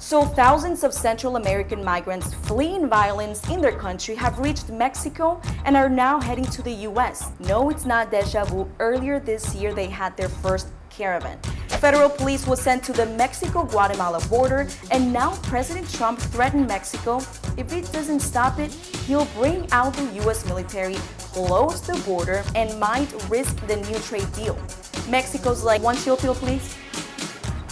So thousands of Central American migrants fleeing violence in their country have reached Mexico and are now heading to the US. No, it's not deja vu. Earlier this year, they had their first caravan. Federal police was sent to the Mexico-Guatemala border, and now President Trump threatened Mexico. If it doesn't stop it, he'll bring out the US military, close the border, and might risk the new trade deal. Mexico's like, one chill pill, please?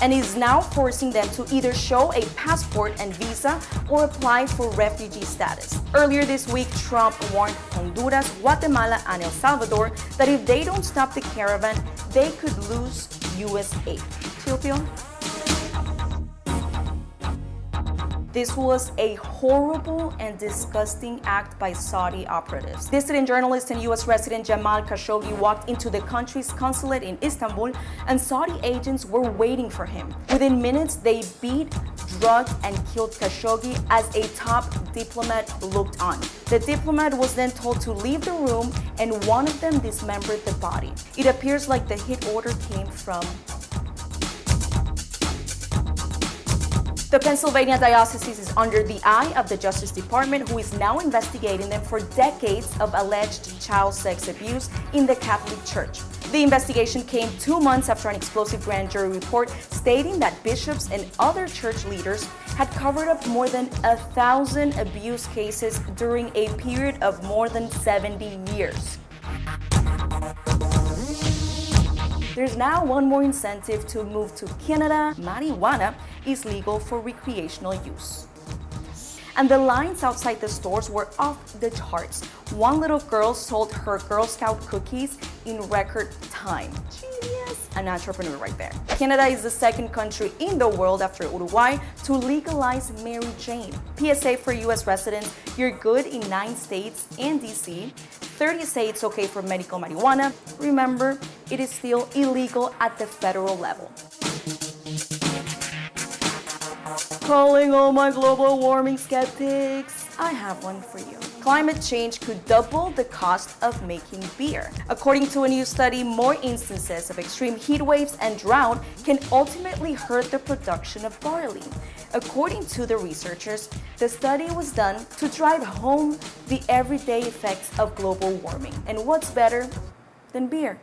And is now forcing them to either show a passport and visa or apply for refugee status. Earlier this week, Trump warned Honduras, Guatemala, and El Salvador that if they don't stop the caravan, they could lose US aid. Chill pill? This was a horrible and disgusting act by Saudi operatives. Dissident journalist and US resident Jamal Khashoggi walked into the country's consulate in Istanbul, and Saudi agents were waiting for him. Within minutes, they beat, drugged, and killed Khashoggi as a top diplomat looked on. The diplomat was then told to leave the room, and one of them dismembered the body. It appears like the hit order came from the Pennsylvania Diocese is under the eye of the Justice Department, who is now investigating them for decades of alleged child sex abuse in the Catholic Church. The investigation came 2 months after an explosive grand jury report stating that bishops and other church leaders had covered up more than 1,000 abuse cases during a period of more than 70 years. There's now one more incentive to move to Canada. Marijuana is legal for recreational use. And the lines outside the stores were off the charts. One little girl sold her Girl Scout cookies in record time. Genius. An entrepreneur right there. Canada is the second country in the world after Uruguay to legalize Mary Jane. PSA for US residents, you're good in 9 states and DC. 30 say it's okay for medical marijuana. Remember, it is still illegal at the federal level. Calling all my global warming skeptics, I have one for you. Climate change could double the cost of making beer. According to a new study, more instances of extreme heat waves and drought can ultimately hurt the production of barley. According to the researchers, the study was done to drive home the everyday effects of global warming. And what's better than beer?